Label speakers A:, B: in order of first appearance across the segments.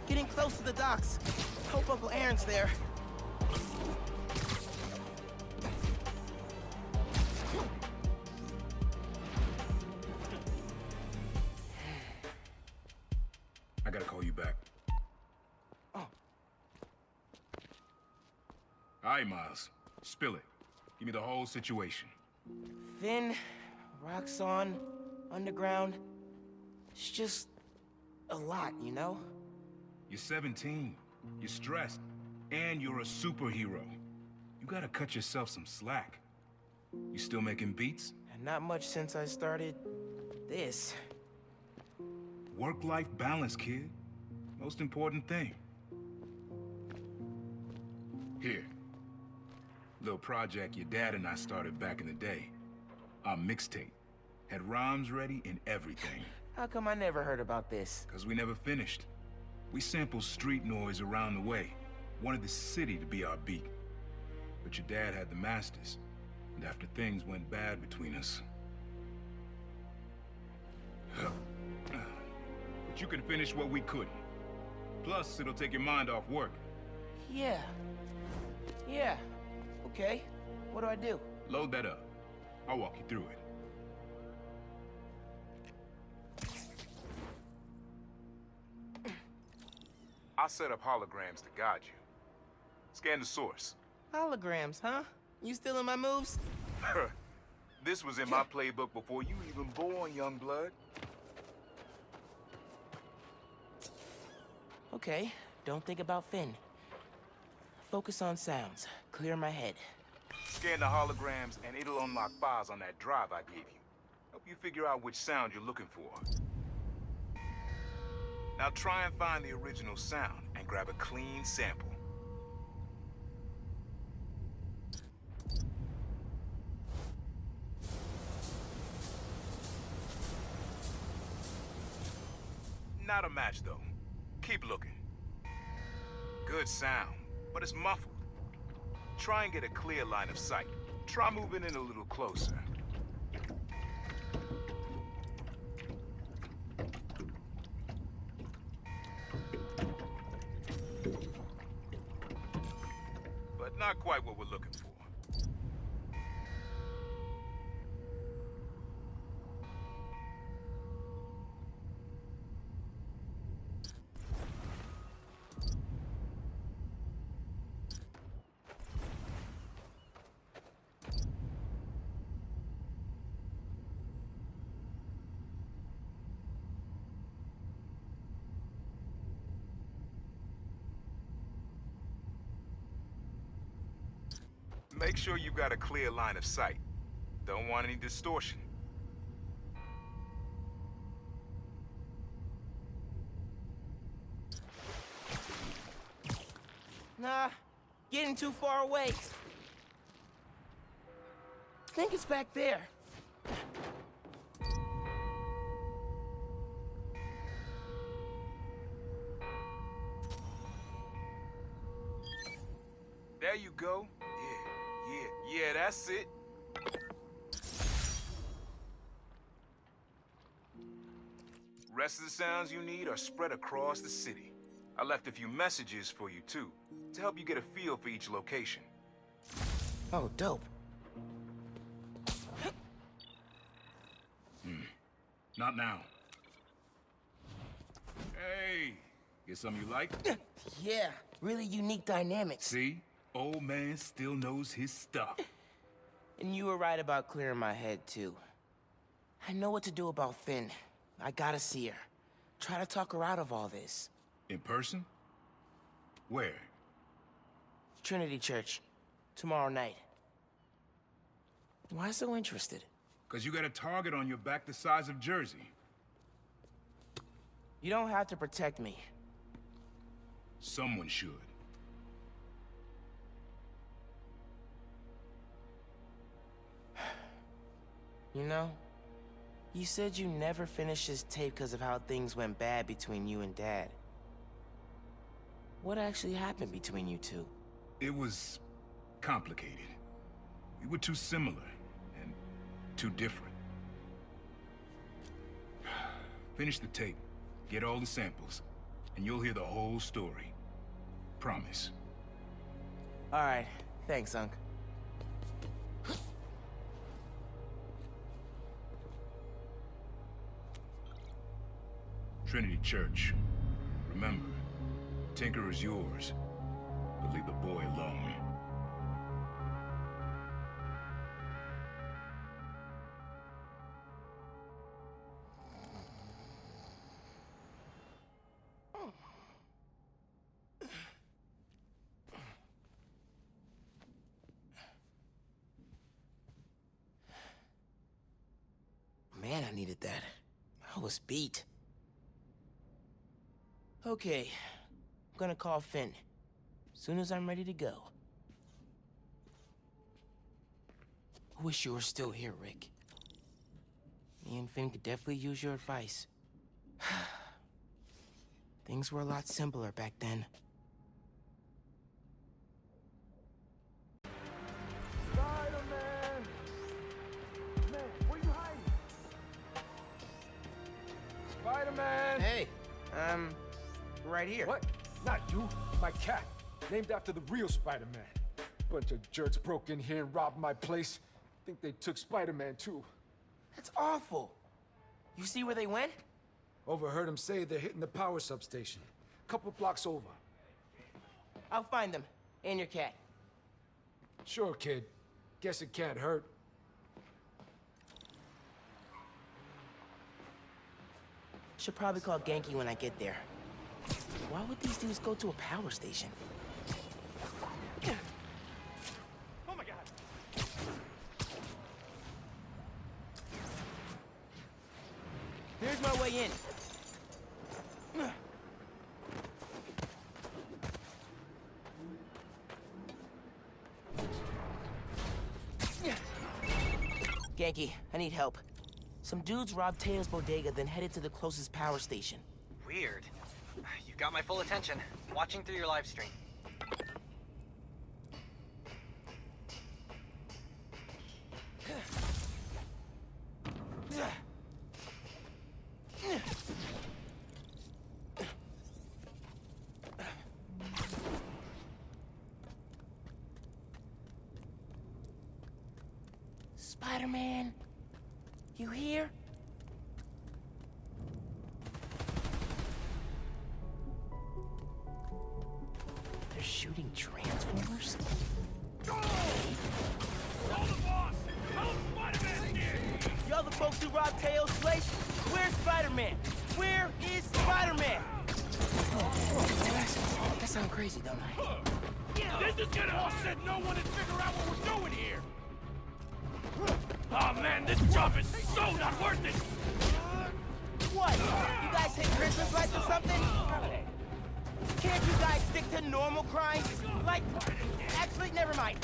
A: Getting close to the docks. Hope Uncle Aaron's there.
B: I gotta call you back.
A: Oh.
B: All right, Miles. Spill it. Give me the whole situation.
A: Finn, Roxxon, Underground. It's just a lot, you know?
B: You're 17. You're stressed. And you're a superhero. You gotta cut yourself some slack. You still making beats?
A: And not much since I started this.
B: Work-life balance, kid. Most important thing. Here. Little project your dad and I started back in the day. Our mixtape. Had rhymes ready and everything.
A: How come I never heard about this?
B: 'Cause we never finished. We sampled street noise around the way. Wanted the city to be our beat. But your dad had the masters. And after things went bad between us... But you can finish what we couldn't. Plus, it'll take your mind off work.
A: Yeah. Yeah. Okay. What do I do?
B: Load that up. I'll walk you through it. I'll set up holograms to guide you. Scan the source.
A: Holograms, huh? You stealing my moves?
B: This was in my playbook before you even born, young blood.
A: Okay, don't think about Finn. Focus on sounds. Clear my head.
B: Scan the holograms and it'll unlock files on that drive I gave you. Help you figure out which sound you're looking for. Now try and find the original sound and grab a clean sample. Not a match, though. Keep looking. Good sound, but it's muffled. Try and get a clear line of sight. Try moving in a little closer. But not quite what we're looking for. Make sure you got a clear line of sight. Don't want any distortion.
A: Nah, getting too far away. Think it's back there.
B: There you go. Yeah, that's it. Rest of the sounds you need are spread across the city. I left a few messages for you, too, to help you get a feel for each location.
A: Oh, dope.
B: Not now. Hey, get something you like?
A: Yeah, really unique dynamics.
B: See? Old man still knows his stuff.
A: And you were right about clearing my head, too. I know what to do about Finn. I gotta see her. Try to talk her out of all this.
B: In person? Where?
A: Trinity Church. Tomorrow night. Why so interested?
B: Because you got a target on your back the size of Jersey.
A: You don't have to protect me.
B: Someone should.
A: You know, you said you never finished this tape because of how things went bad between you and Dad. What actually happened between you two?
B: It was complicated. We were too similar and too different. Finish the tape, get all the samples, and you'll hear the whole story. Promise.
A: All right, thanks, Unc.
B: Trinity Church. Remember, Tinker is yours, but leave the boy alone.
A: Man, I needed that. I was beat. Okay, I'm gonna call Finn. Soon as I'm ready to go. I wish you were still here, Rick. Me and Finn could definitely use your advice. Things were a lot simpler back then.
C: Spider-Man! Man, where you hiding? Spider-Man!
A: Hey, right here.
C: What? Not you. My cat. Named after the real Spider-Man. Bunch of jerks broke in here and robbed my place. Think they took Spider-Man too.
A: That's awful. You see where they went?
C: Overheard them say they're hitting the power substation. Couple blocks over.
A: I'll find them. And your cat.
C: Sure, kid. Guess it can't hurt.
A: Should probably call Genki when I get there. Why would these dudes go to a power station?
C: Oh my god!
A: Here's my way in. Genki, I need help. Some dudes robbed Teo's bodega, then headed to the closest power station.
D: Weird. You got my full attention. Watching through your live stream.
A: Spider-Man, you here? They're shooting Transformers? Y'all the folks who robbed Teo's place? Where's Spider-Man? Where is Spider-Man? I sound crazy, don't I?
E: This is gonna offset no one and figure out what we're doing here! Oh man, this job is so not worth it!
A: What? You guys take Christmas lights or something? Can't you guys stick to normal crimes? Like, actually, never mind.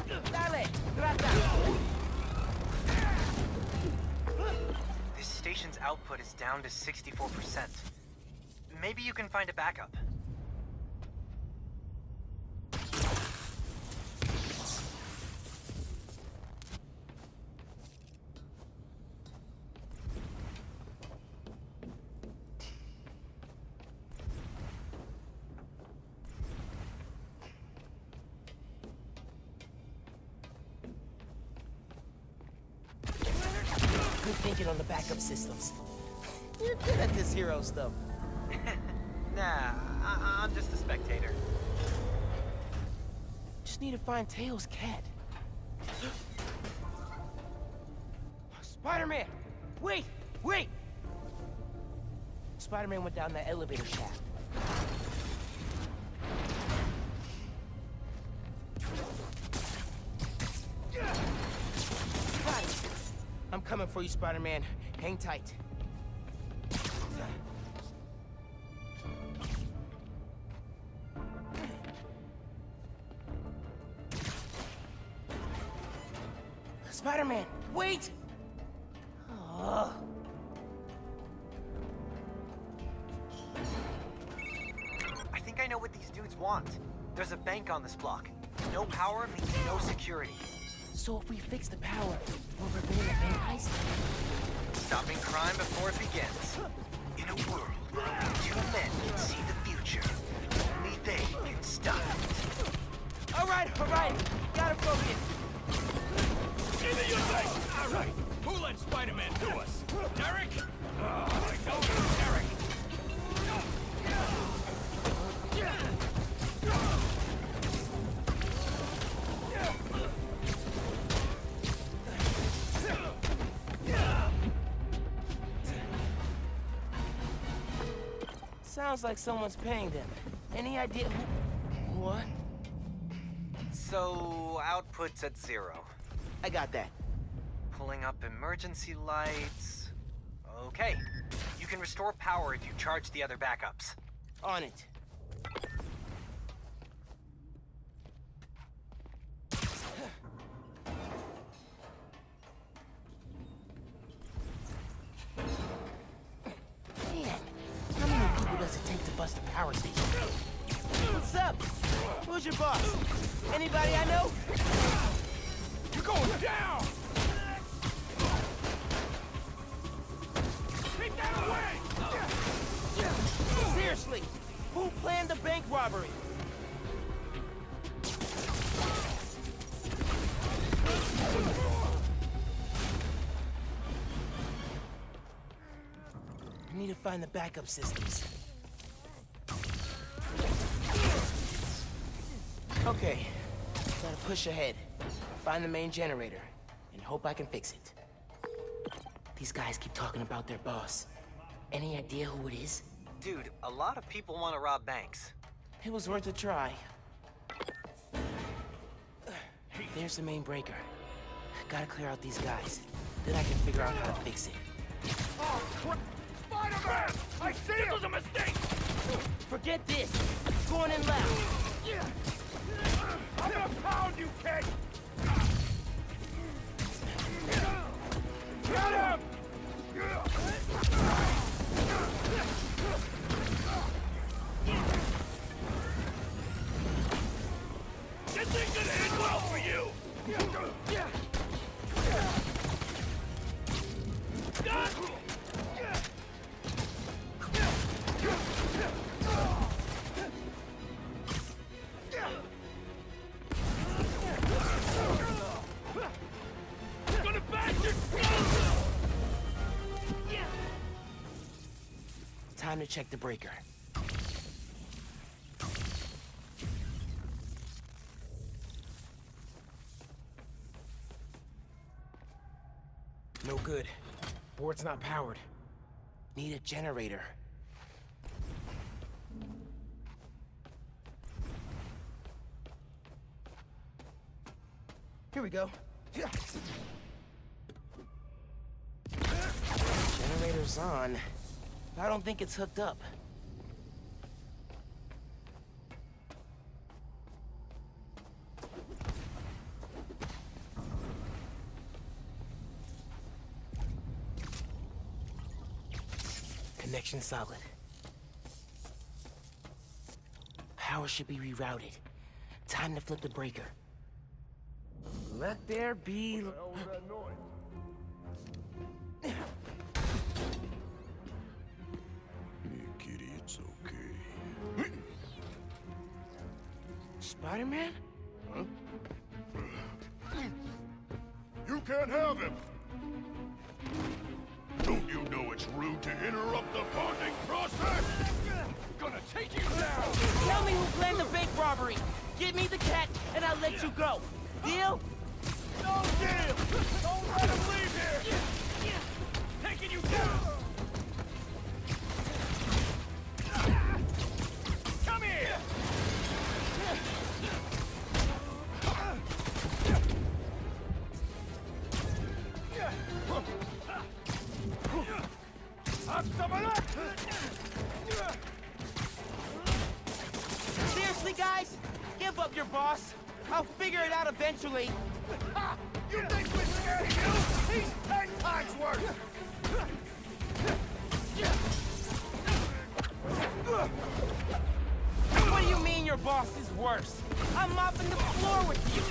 A: Dale, grata.
D: This station's output is down to 64%. Maybe you can find a backup.
A: Good thinking on the backup systems. You're good at this hero stuff.
D: Nah, I'm just a spectator.
A: Just need to find Teo's cat. Spider-Man! Wait! Wait! Spider-Man went down that elevator shaft. Got it. I'm coming for you, Spider-Man. Hang tight. Spider-Man, wait! Oh.
D: I think I know what these dudes want. There's a bank on this block. No power means no security.
A: So if we fix the power, we'll prevent a bank heist?
D: Stopping crime before it begins. In a world where only two men can see the future, only they can stop it.
A: All right, gotta focus.
E: Give me your thing! All right, who let Spider-Man do us? Derek? Oh, I know it's Derek.
A: Sounds like someone's paying them. Any idea who... What?
D: So, output's at 0.
A: I got that.
D: Pulling up emergency lights. Okay. You can restore power if you charge the other backups.
A: On it. Man, how many people does it take to bust a power station? What's up? Who's your boss? Anybody I know?
E: You're going down! Take that away!
A: Seriously, who planned the bank robbery? I need to find the backup systems. Okay, gotta push ahead. Find the main generator, and hope I can fix it. These guys keep talking about their boss. Any idea who it is?
D: Dude, a lot of people want to rob banks.
A: It was worth a try. There's the main breaker. Gotta clear out these guys. Then I can figure out how to fix it.
E: Oh, crap! Spider-Man! I see it! This was a mistake!
A: Forget this! Going in left!
E: I'm gonna pound you, kid! Get him! This ain't gonna end well for you! Gonna bash your skull!
A: Time to check the breaker. No good. Board's not powered. Need a generator. Here we go. Generator's on. I don't think it's hooked up. Connection solid. Power should be rerouted. Time to flip the breaker. Let there be...
E: Kitty, it's okay.
A: Spider-Man?
E: You can't have him! Don't you know it's rude to interrupt the bonding process? Gonna take you down!
A: Tell me who planned the bank robbery! Give me the cat, and I'll let you go. Deal?
E: No deal! Don't let him leave here!
C: Want some of that?
A: Seriously, guys? Give up your boss. I'll figure it out eventually.
C: Ha! You think we're scared of you? He's 10 times worse!
A: What do you mean your boss is worse? I'm mopping the floor with you.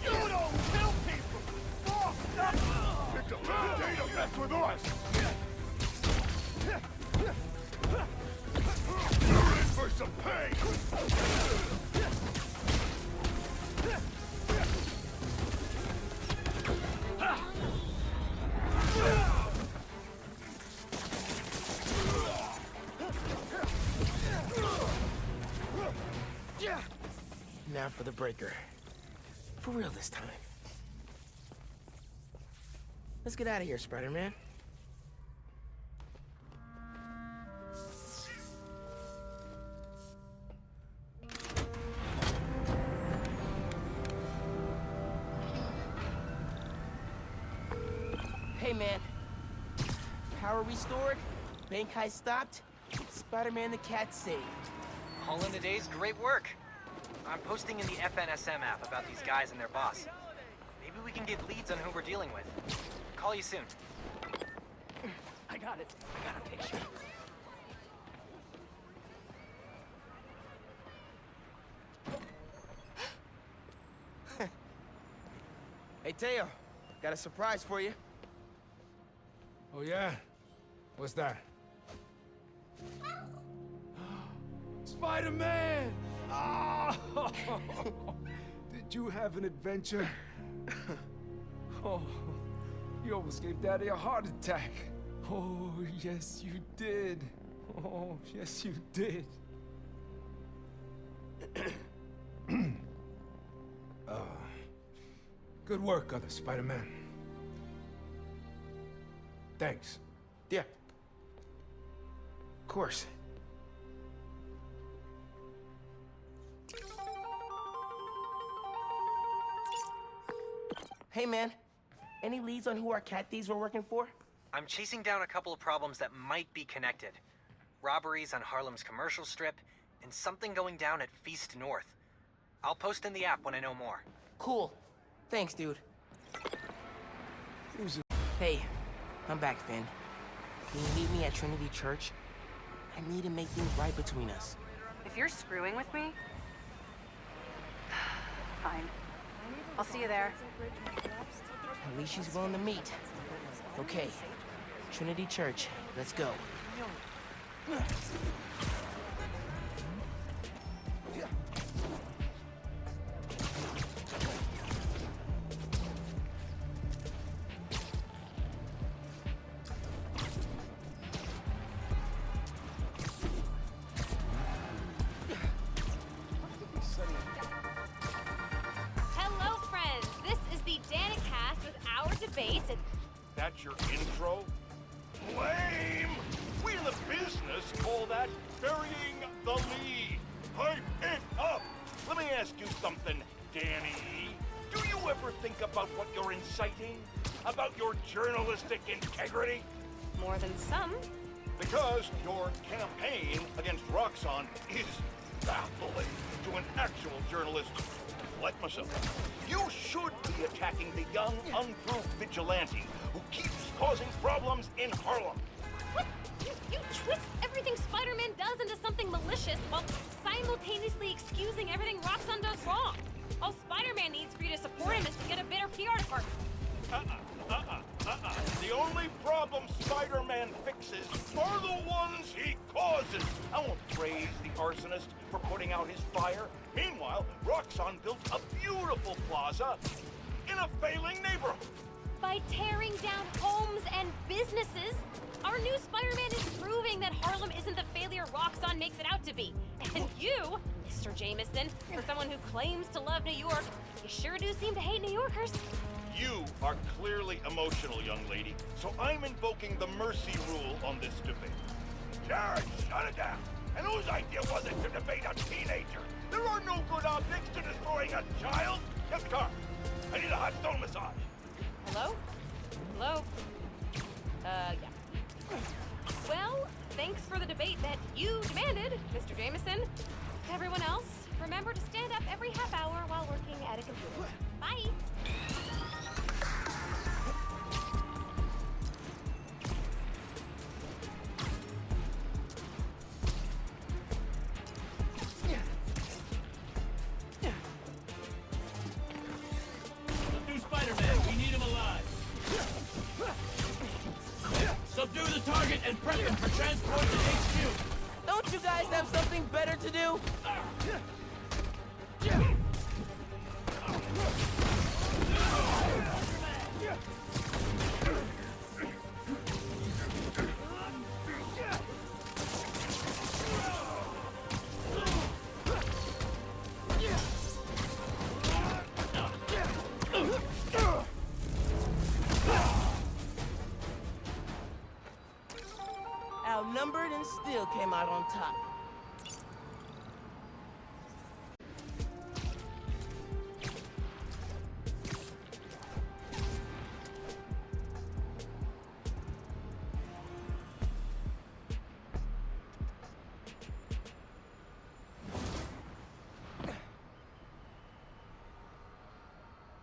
C: You don't kill people! Boss, stop! It's a bad day to mess with us! You're in for some pain!
A: Now for the breaker. For real this time. Let's get out of here, Spider-Man. Hey, man. Power restored, bank heist stopped, Spider-Man the cat saved.
D: All in a day's great work. I'm posting in the FNSM app about these guys and their boss. Maybe we can get leads on who we're dealing with. Call you soon.
A: I got it. I got a picture. Hey, Teo. Got a surprise for you.
C: Oh, yeah? What's that? Spider-Man! Oh! Did you have an adventure? Oh, you almost gave Daddy a heart attack. Oh, yes, you did. Oh, yes, you did. Good work, other Spider-Man. Thanks.
A: Yeah. Of course. Hey, man. Any leads on who our cat thieves were working for?
D: I'm chasing down a couple of problems that might be connected. Robberies on Harlem's commercial strip, and something going down at Feast North. I'll post in the app when I know more.
A: Cool. Thanks, dude.
C: Who's it?
A: Hey, I'm back, Finn. Can you meet me at Trinity Church? I need to make things right between us.
F: If you're screwing with me... Fine. I'll see you there.
A: At least she's willing to meet. Okay, Trinity Church, let's go.
G: Hello, friends. This is the Danicast with our debates and
E: That's your intro? Lame! We in the business call that burying the lead. Hype it up! Let me ask you something, Danny. Do you ever think about what you're inciting? About your journalistic integrity?
G: more than some.
E: Because your campaign against Roxxon is baffling to an actual journalist like myself. You should be attacking the young, unproved vigilante who keeps causing problems in Harlem.
G: What? You twist everything Spider-Man does into something malicious while simultaneously excusing everything Roxxon does wrong. All Spider-Man needs for you to support him is to get a better PR department.
E: The only problem Spider-Man fixes are the ones he causes. I won't praise the arsonist for putting out his fire. Meanwhile, Roxxon built a beautiful plaza in a failing neighborhood.
G: By tearing down homes and businesses, our new Spider-Man is proving that Harlem isn't the failure Roxxon makes it out to be. And you, Mr. Jameson, for someone who claims to love New York, you sure do seem to hate New Yorkers.
E: You are clearly emotional, young lady, so I'm invoking the mercy rule on this debate. Jared, shut it down! And whose idea was it to debate a teenager? There are no good objects to destroying a child! Yes, car. I need a hot stone massage.
G: Hello? Hello? Yeah. Bye.
H: Subdue Spider-Man. We need him alive. Subdue the target and prep him for transport to HQ.
A: Don't you guys have something better to do? Outnumbered and still came out on top.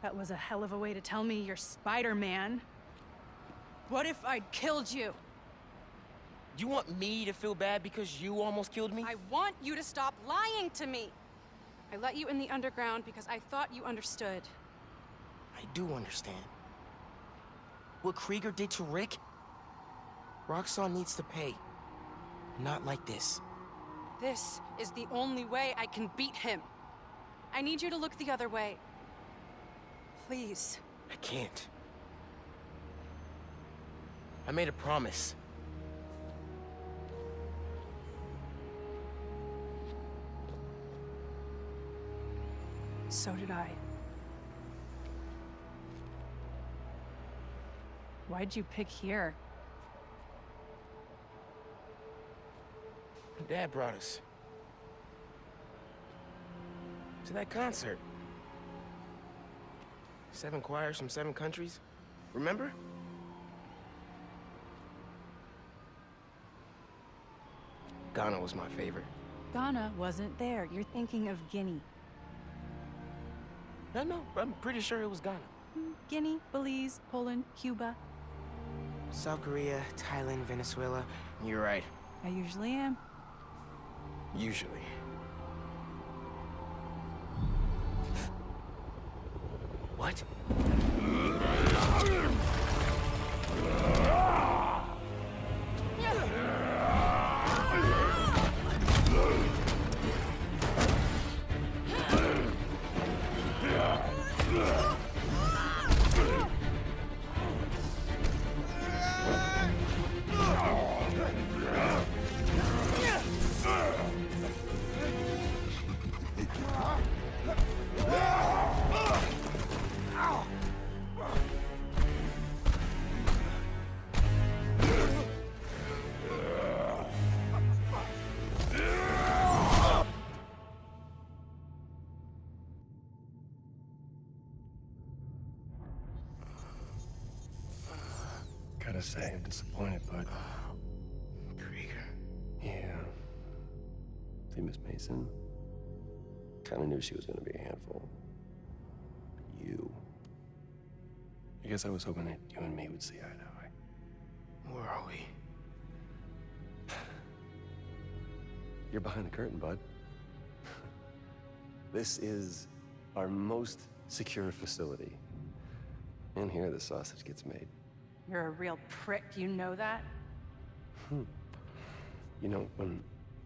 I: That was a hell of a way to tell me you're Spider-Man. What if I'd killed you?
A: You want me to feel bad because you almost killed me?
I: I want you to stop lying to me. I let you in the underground because I thought you understood.
A: I do understand. What Krieger did to Rick? Roxxon needs to pay. Not like this.
I: This is the only way I can beat him. I need you to look the other way. Please.
A: I can't. I made a promise.
I: So did I. Why'd you pick here?
A: Dad brought us to that concert. 7 choirs from 7 countries. Remember? Ghana was my favorite.
I: Ghana wasn't there. You're thinking of Guinea.
A: No, I'm pretty sure it was Ghana.
I: Guinea, Belize, Poland, Cuba.
A: South Korea, Thailand, Venezuela. You're right.
I: I usually am.
A: Usually. What?
J: Gotta say, I'm disappointed, bud.
A: Krieger.
J: Yeah. See, Miss Mason? Kinda knew she was gonna be a handful. But you... I guess I was hoping that you and me would see eye to eye.
A: Where are we?
J: You're behind the curtain, bud. This is our most secure facility. And here the sausage gets made.
I: You're a real prick, you know that?
J: You know, when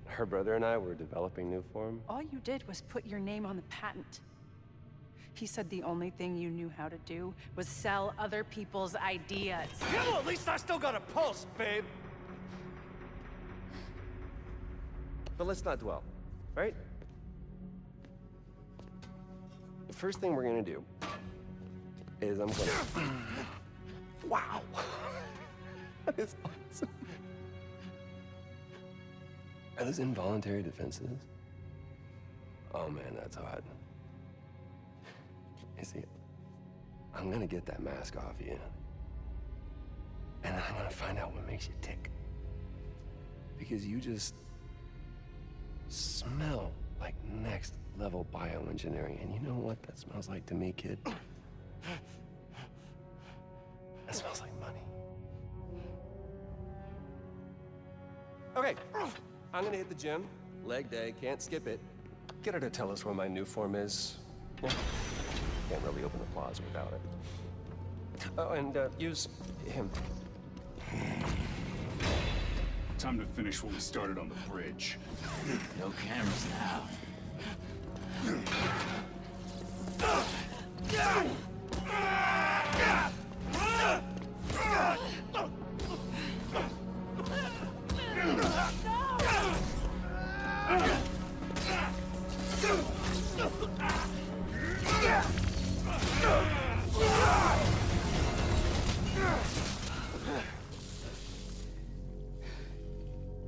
J: her brother and I were developing new form,
I: All you did was put your name on the patent. He said the only thing you knew how to do was sell other people's ideas.
H: Yeah, well, at least I still got a pulse, babe.
J: but let's not dwell, right? The first thing we're gonna do is I'm gonna... Wow! That is awesome. Are those involuntary defenses? Oh man, that's hot. You see, I'm gonna get that mask off you. And then I'm gonna find out what makes you tick. Because you just smell Like next level bioengineering. And you know what that smells like to me, kid? That smells like money. Okay, I'm gonna hit the gym. Leg day, can't skip it. Get her to tell us where my new form is. Yeah. Can't really open the plaza without it. Oh, and use him.
K: Time to finish what we started on the bridge.
H: No cameras now.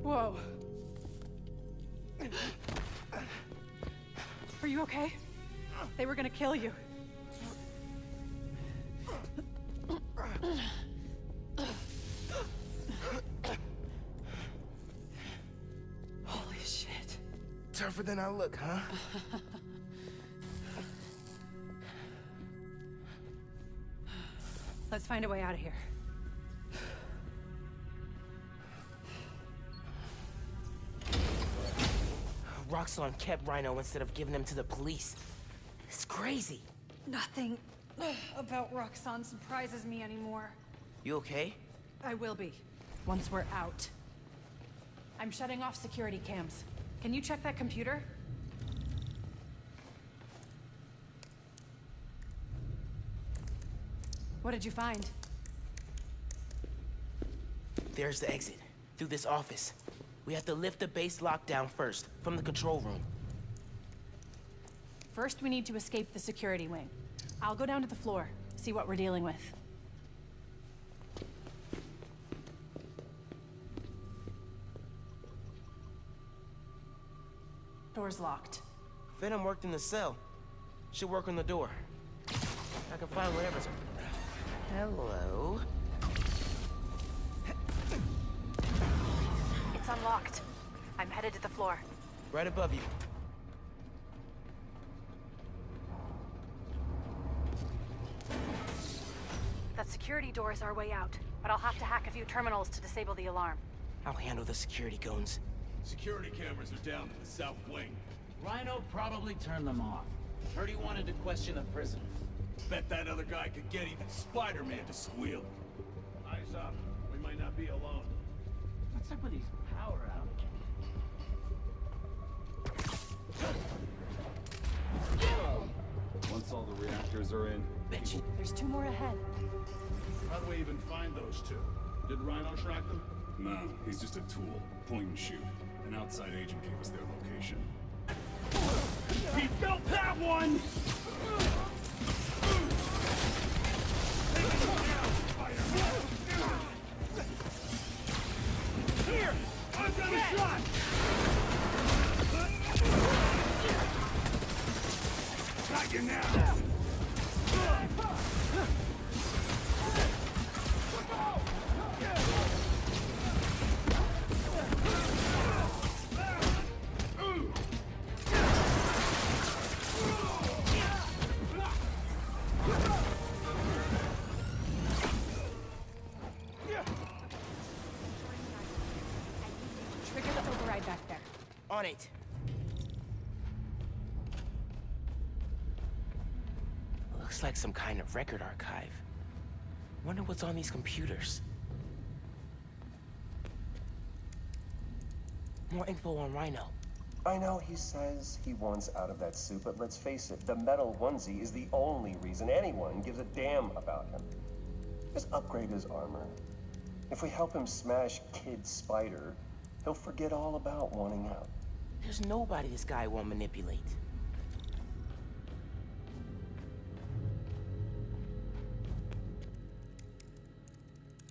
I: Whoa. Are you okay? They were gonna kill you. Holy shit.
A: Tougher than I look, huh?
I: Let's find a way out of here.
A: Roxxon kept Rhino instead of giving him to the police. It's crazy.
I: Nothing about Roxxon surprises me anymore.
A: You okay?
I: I will be, once we're out. I'm shutting off security cams. Can you check that computer? What did you find?
A: There's the exit. Through this office. We have to lift the base lockdown first, from the control room.
I: First, we need to escape the security wing. I'll go down to the floor, see what we're dealing with. Door's locked.
A: Venom worked in the cell. Should work on the door. I can find whatever's... Hello?
F: It's unlocked. I'm headed to the floor.
A: Right above you.
F: That security door is our way out, but I'll have to hack a few terminals to disable the alarm.
A: I'll handle the security goons.
H: Security cameras are down in the south wing. Rhino probably turned them off. Heard he wanted to question the prisoner. Bet that other guy could get even Spider-Man to squeal.
E: Eyes up. We might not be alone.
H: What's up with these power outages?
K: Once all the reactors are in,
A: Bet you...
I: There's 2 more ahead.
E: How do we even find those two? Did Rhino track them?
K: no, he's just a tool. Point and shoot. An outside agent gave us their location.
E: He built that one! Here! I've got a shot! Got you now!
I: Trigger the override back there.
A: On it. Looks like some kind of record archive. Wonder what's on these computers. More info on Rhino.
J: I know he says he wants out of that suit, but let's face it, the metal onesie is the only reason anyone gives a damn about him. Just upgrade his armor. If we help him smash Kid Spider, he'll forget all about wanting out.
A: There's nobody this guy won't manipulate.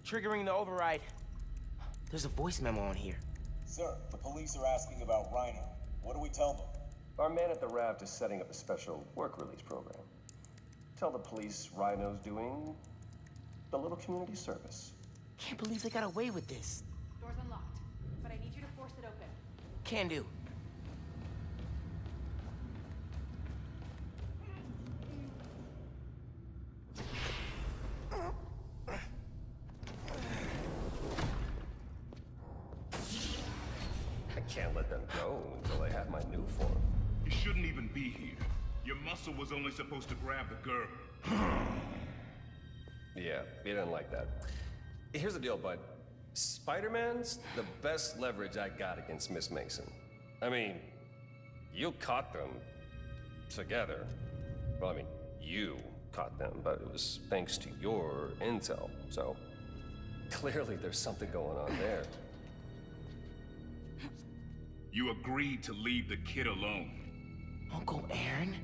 A: Triggering the override. There's a voice memo on here.
L: Sir, the police are asking about Rhino. What do we tell them?
J: Our man at the raft is setting up a special work release program. Tell the police Rhino's doing a little community service.
A: Can't believe they got away with this.
I: Door's unlocked, but I need you to force it open.
A: Can do.
J: can't let them go until they have my new form.
B: You shouldn't even be here. Your muscle was only supposed to grab the girl.
J: Yeah, he didn't like that. Here's the deal, bud. Spider-Man's the best leverage I got against Miss Mason. I mean, you caught them together. Well, I mean, you caught them, but it was thanks to your intel, so clearly there's something going on there.
B: You agreed to leave the kid alone.
A: Uncle Aaron?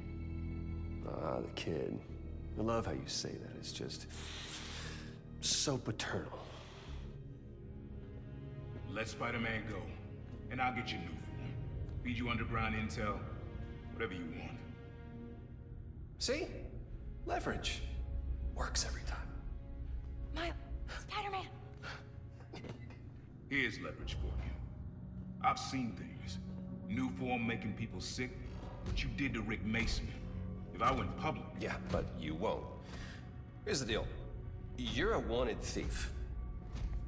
J: Ah, the kid. I love how you say that. It's just so paternal.
B: Let Spider-Man go, and I'll get you new form. Feed you underground intel, whatever you want.
J: See? Leverage. Works every time.
F: Miles, Spider-Man.
B: Here's leverage for you. I've seen things. New form making people sick. What you did to Rick Mason. If I went public...
J: Yeah, but you won't. Here's the deal. You're a wanted thief.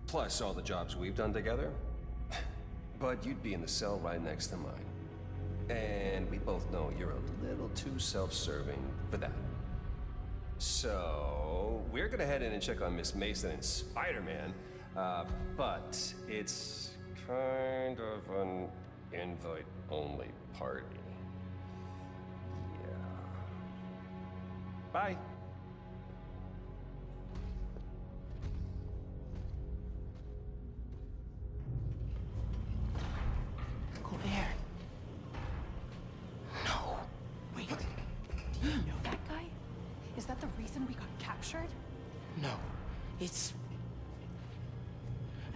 J: Plus all the jobs we've done together. But you'd be in the cell right next to mine. And we both know you're a little too self-serving for that. So, we're gonna head in and check on Miss Mason and Spider-Man, but it's kind of an invite-only party. Yeah. Bye.
A: Uncle Aaron. No.
I: Wait, do you know that guy? Is that the reason we got captured?
A: No. It's...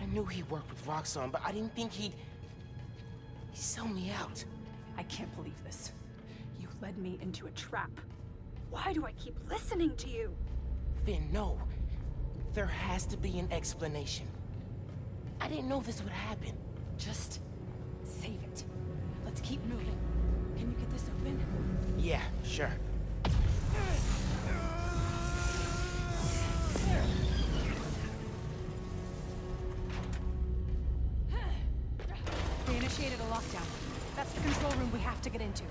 A: I knew he worked with Roxxon, but I didn't think he'd sell me out.
I: I can't believe this. You led me into a trap. Why do I keep listening to you?
A: Finn, no. There has to be an explanation. I didn't know this would happen.
I: Just save it. Let's keep moving. Can you get this open?
A: Yeah, sure.
I: They initiated a lockdown. That's the control room we have to get into.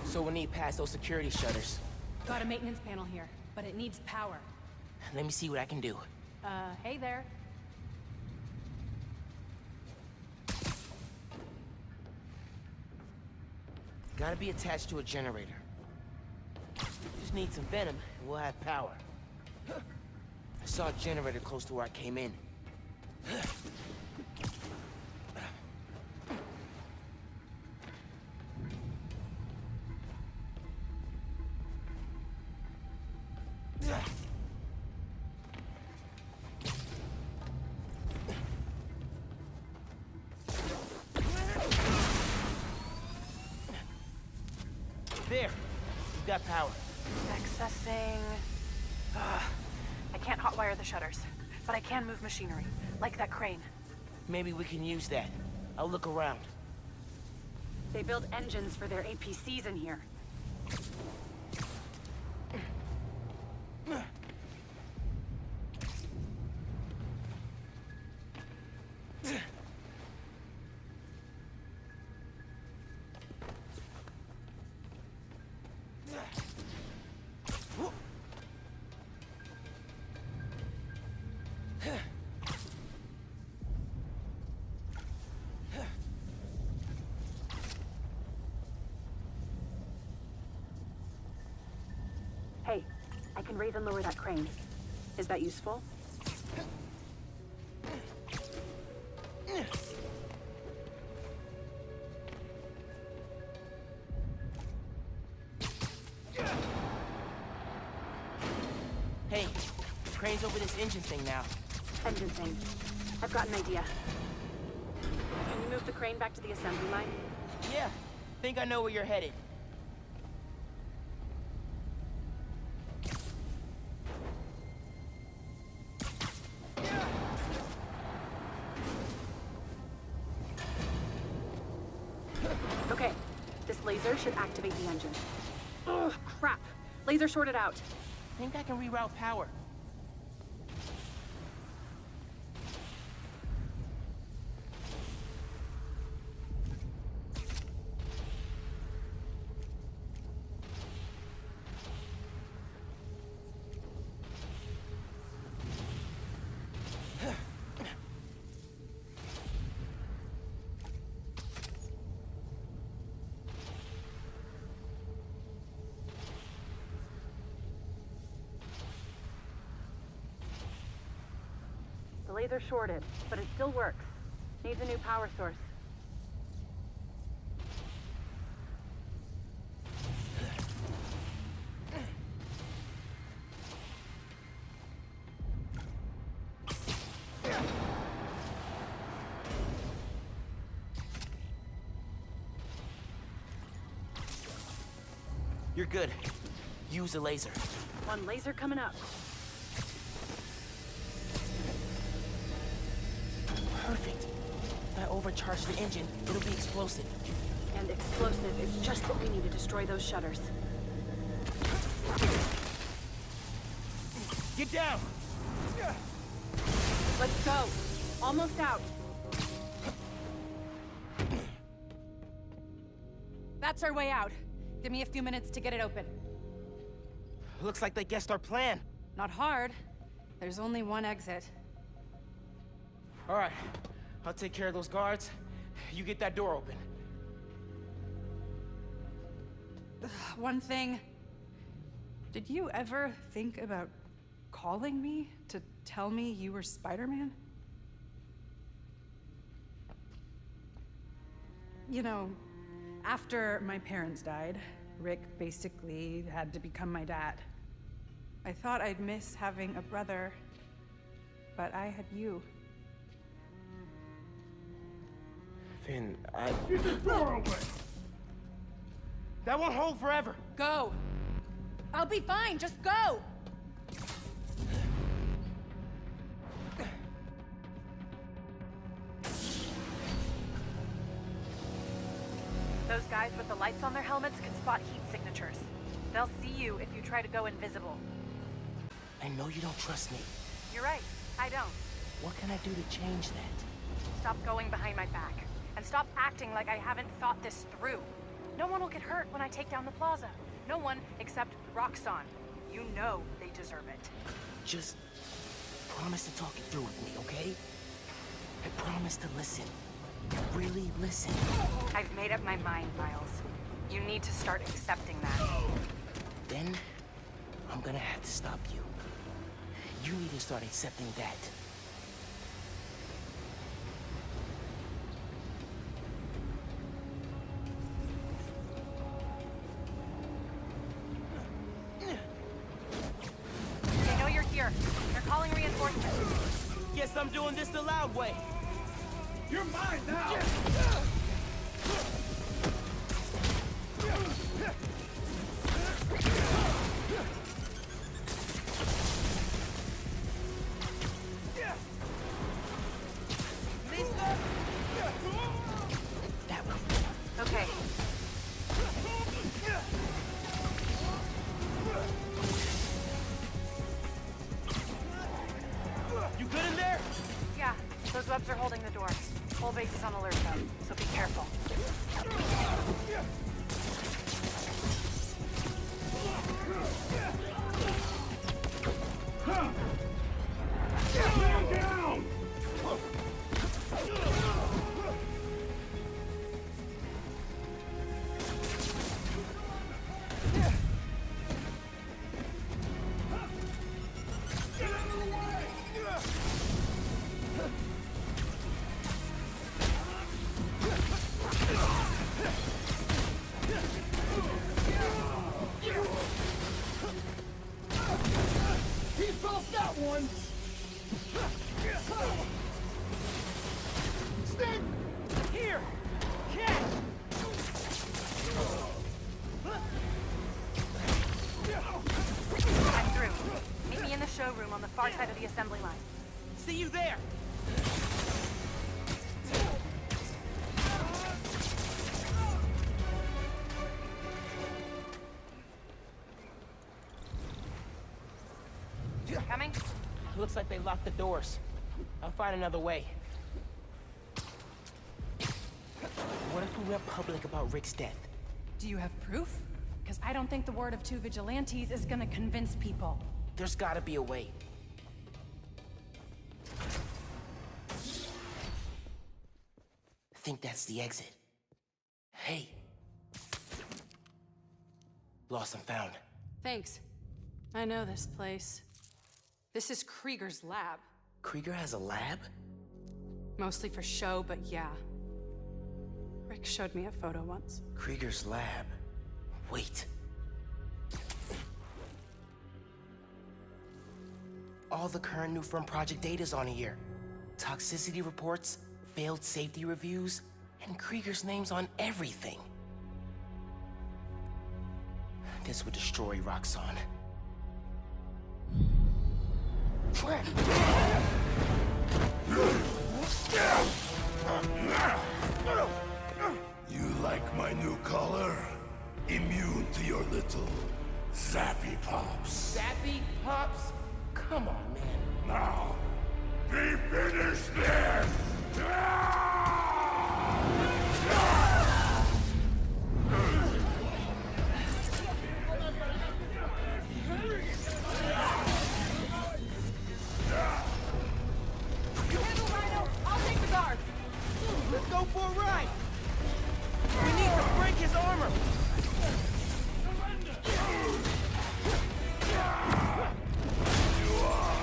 A: So we'll need past those security shutters.
I: Got a maintenance panel here, but it needs power.
A: Let me see what I can do.
I: Hey there.
A: Gotta be attached to a generator. Just need some venom, and we'll have power. I saw a generator close to where I came in. There! We've got power.
F: Accessing... I can't hotwire the shutters, but I can move machinery, like that crane.
A: Maybe we can use that. I'll look around.
I: They build engines for their APCs in here. Hey, I can raise and lower that crane. Is that useful?
A: Hey, crane's over this engine thing now.
I: Engine thing. I've got an idea. Can you move the crane back to the assembly line?
A: Yeah, think I know where you're headed.
I: Okay, this laser should activate the engine. Oh, crap! Laser shorted out.
A: Think I can reroute power.
I: laser shorted, but it still works. Needs a new power source.
A: You're good. Use the laser.
I: One laser coming up.
A: Perfect. If I overcharge the engine, it'll be explosive.
I: And explosive is just what we need to destroy those shutters.
A: Get down!
I: Let's go. Almost out. That's our way out. Give me a few minutes to get it open.
A: Looks like they guessed our plan.
I: Not hard. There's only one exit.
A: All right, I'll take care of those guards. You get that door open.
I: One thing. Did you ever think about calling me to tell me you were Spider-Man? You know, after my parents died, Rick basically had to become my dad. I thought I'd miss having a brother, but I had you.
A: Finn,
E: Get the door open!
A: That won't hold forever!
I: Go! I'll be fine, just go! Those guys with the lights on their helmets can spot heat signatures. They'll see you if you try to go invisible.
A: I know you don't trust me.
I: You're right, I don't.
A: What can I do to change that?
I: Stop going behind my back. And stop acting like I haven't thought this through. No one will get hurt when I take down the plaza. No one except Roxxon. You know they deserve it.
A: Just promise to talk it through with me, okay? I promise to listen. Really listen.
I: I've made up my mind, Miles. You need to start accepting that.
A: Then, I'm gonna have to stop you. You need to start accepting that.
I: They know you're here. They're calling reinforcements.
A: Guess I'm doing this the loud way.
E: You're mine now!
A: That one.
I: Okay.
A: You good in there?
I: Yeah, those webs are holding the door. Whole base is on alert though, so be careful.
E: Man down! He felt that one! Stick!
A: Here! Catch!
I: I'm through. Meet me in the showroom on the far side of the assembly line.
A: See you there!
I: Coming?
A: Looks like they locked the doors. I'll find another way. What if we went public about Rick's death?
I: Do you have proof? Because I don't think the word of two vigilantes is gonna convince people.
A: There's gotta be a way. I think that's the exit. Hey. Lost and found.
I: Thanks. I know this place. This is Krieger's lab.
A: Krieger has a lab?
I: Mostly for show, but yeah. Rick showed me a photo once.
A: Krieger's lab. Wait. All the current new firm project data's on here. Toxicity reports, failed safety reviews, and Krieger's name's on everything. This would destroy Roxxon.
E: You like my new color? Immune to your little zappy pops.
A: Zappy Pops? Come on, man.
E: Now, we finish this!
F: You handle Rhino, I'll take the guards.
A: Let's go for a ride! We need to break his armor!
E: You are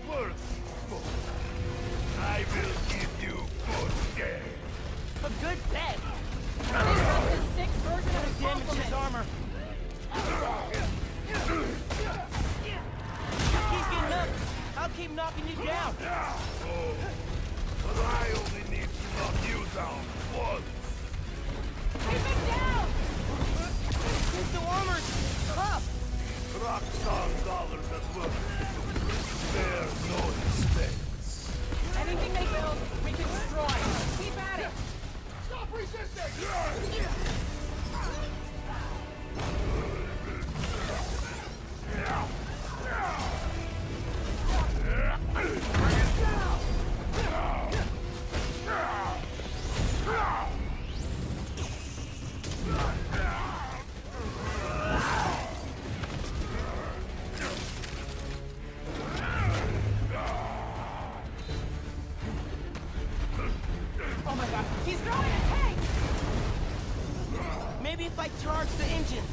E: merciful. I will give you good day.
A: A good day!
F: That's the sick version of a
A: Damage his
F: compliment.
A: armor! Keep getting up! I'll keep knocking you down!
E: Oh, but I only need to knock you down once.
F: Keep him down!
A: The armor's tough!
E: Roxxon dollars at work. Spare no expense.
F: Anything they build, we can destroy. Keep at it.
E: Stop resisting!
F: Oh my god, he's throwing a tank!
A: Maybe if I charge the engine.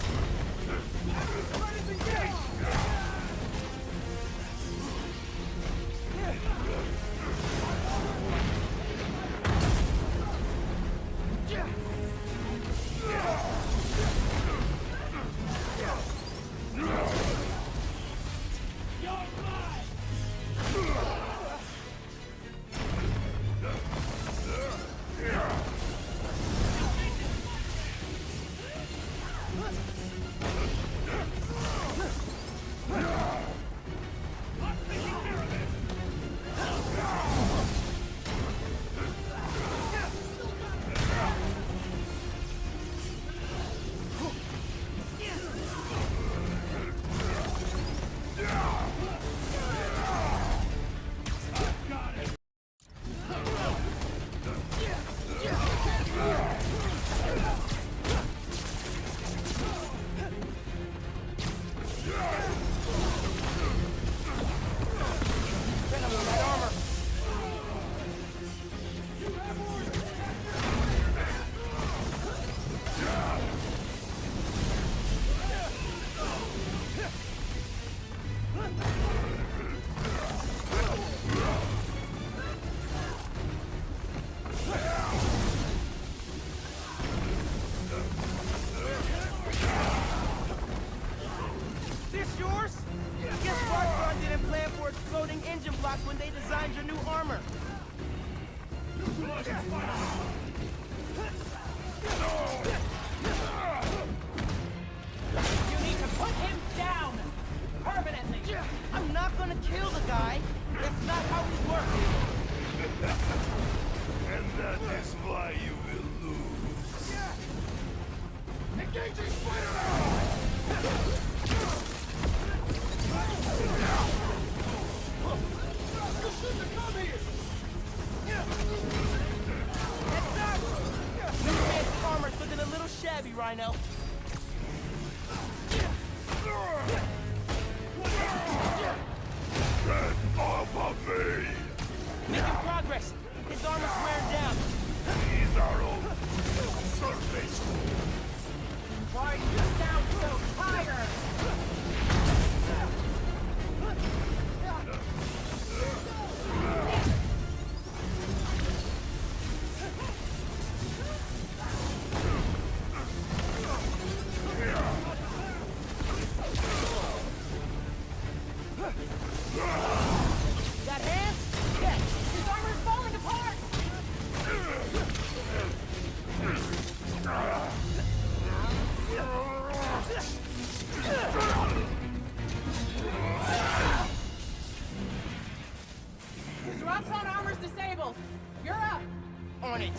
A: Exploding engine blocks when they designed your new armor.
F: You need to put him down! Permanently!
A: I'm not gonna kill the guy. That's not how we work.
E: And that is why you will lose. Engaging Spider-Man! You shouldn't have come here!
A: Heads up! This man's armor's looking a little shabby, Rhino.
E: Get off of me!
A: Making progress. His armor's wearing down.
E: These are all surface fools.
F: Why do you sound so tired?
I: Roxxon armor's disabled. You're up.
A: On it.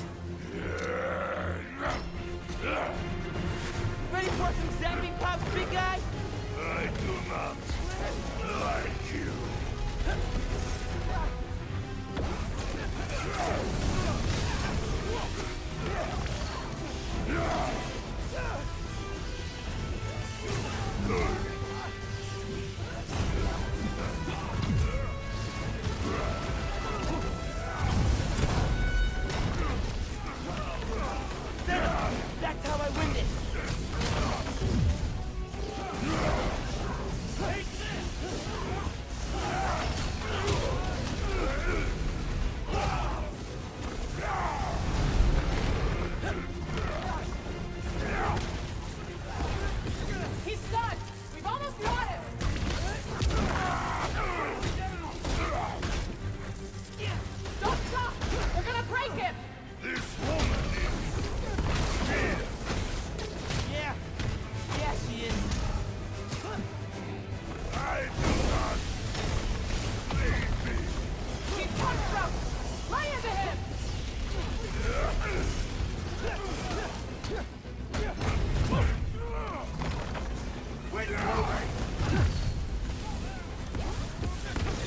A: Ready for some zapping pops, big guy?
E: I do not like you.
A: That's how I win this.
I: He's stunned. We've almost got him. Don't stop. We're gonna break him.
E: This woman is dead.
A: Yeah. Yeah, she is.
E: I do not leave me.
I: He's punch-struck. Lay into him.
E: Wait,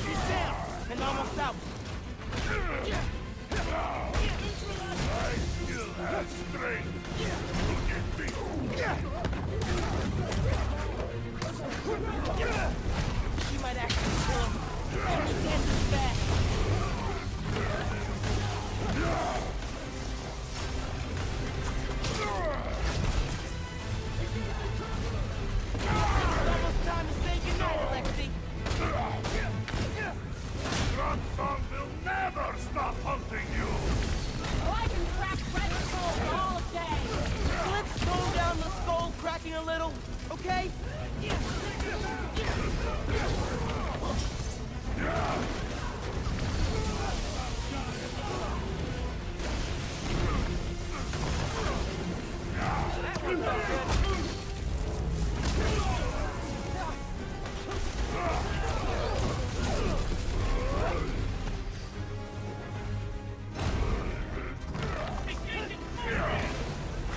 A: He's down and almost out.
E: I still have strength. Look at me.
A: She might actually kill him. His hands is fast. It's almost time to say goodnight, Alexei.
E: Roxxon will never stop hunting you.
I: Oh, I can crack red skulls all day.
A: Let's tone down the skull cracking a little, okay?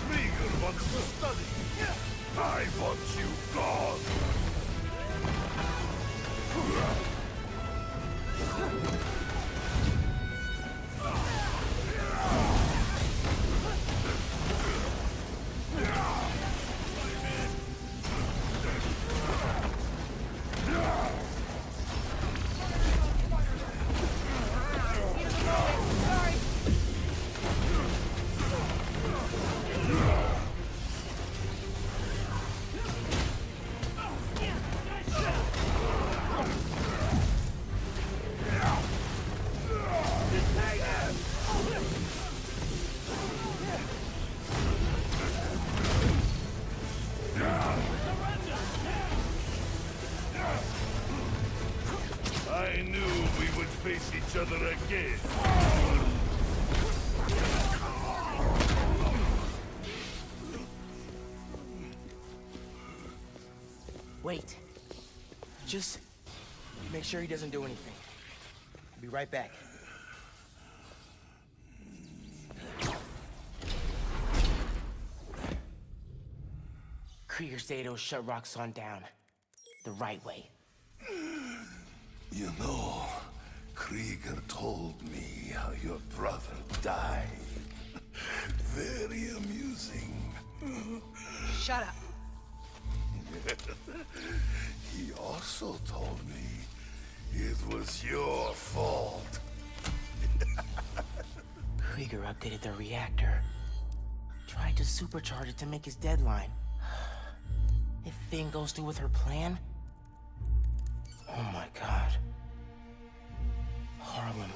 E: Krieger wants to study. I want you gone. I knew we would face each other again.
A: Wait. Just make sure he doesn't do anything. I'll be right back. Krieger said he'll shut Roxxon down. The right way.
E: You know, Krieger told me how your brother died. Very amusing.
I: Shut up.
E: He also told me it was your fault.
A: Krieger updated the reactor. Tried to supercharge it to make his deadline. If Finn goes through with her plan... Oh my god. Harlem.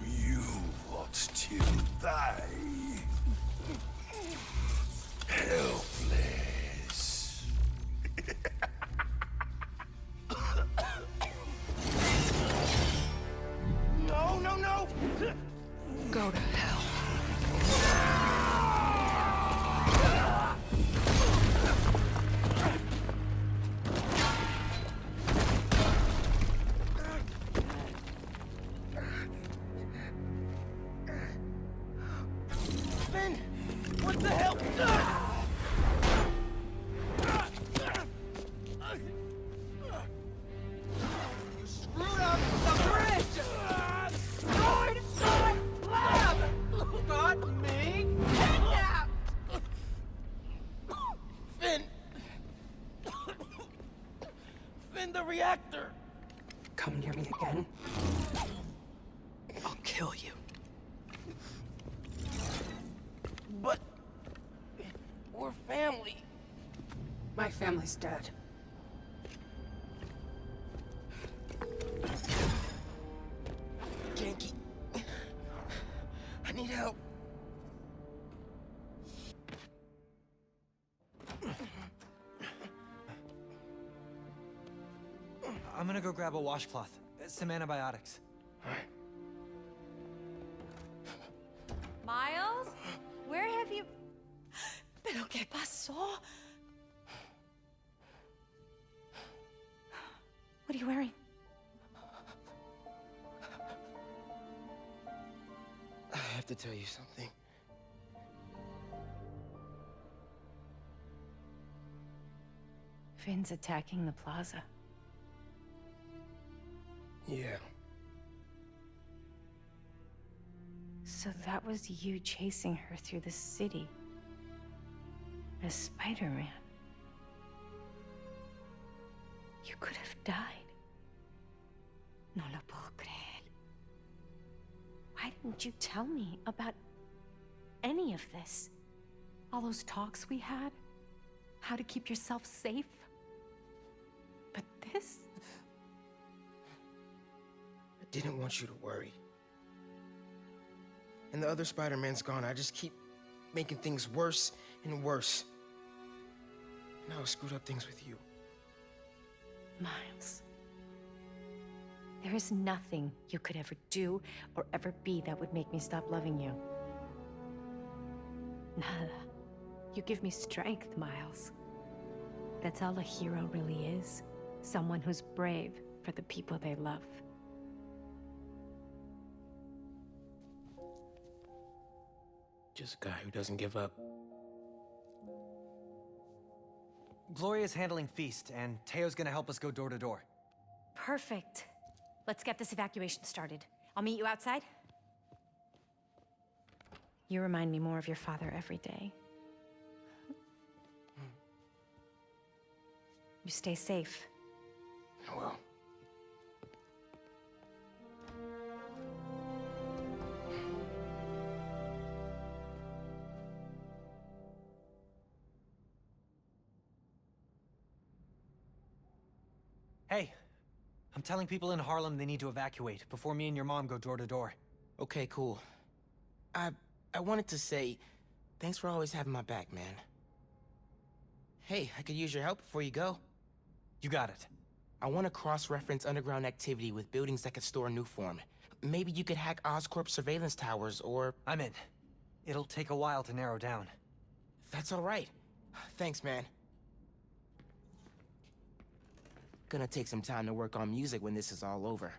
E: You watched him die. Helpless.
A: No, no, no!
I: Go to hell.
A: the hell?
M: You screwed up the bridge! Going inside lab! Got me kidnapped!
A: Finn! Finn, the reactor!
I: Come near me again. I'll kill you.
A: But... we're family.
I: My family's dead.
A: Genki. I need help.
D: I'm gonna go grab a washcloth, some antibiotics.
F: Miles? Where have you... ¿Pero qué pasó? What are you wearing?
A: I have to tell you something.
F: Finn's attacking the plaza.
A: Yeah.
F: So that was you chasing her through the city. As Spider-Man. You could have died. No lo puedo creer. Why didn't you tell me about any of this? All those talks we had? How to keep yourself safe? But this?
A: I didn't want you to worry. And the other Spider-Man's gone. I just keep making things worse and worse. Now I screwed up things with you.
F: Miles. There is nothing you could ever do or ever be that would make me stop loving you. Nada. You give me strength, Miles. That's all a hero really is. Someone who's brave for the people they love.
A: Just a guy who doesn't give up.
D: Gloria's handling Feast, and Teo's gonna help us go door to door.
F: Perfect. Let's get this evacuation started. I'll meet you outside. You remind me more of your father every day. You stay safe.
A: I will.
D: Hey, I'm telling people in Harlem they need to evacuate before me and your mom go door to door.
A: Okay, cool. I wanted to say, thanks for always having my back, man. Hey, I could use your help before you go.
D: You got it.
A: I want to cross-reference underground activity with buildings that could store Nuform. Maybe you could hack Oscorp's surveillance towers, or...
D: I'm in. It'll take a while to narrow down.
A: That's all right. Thanks, man. Gonna take some time to work on music when this is all over.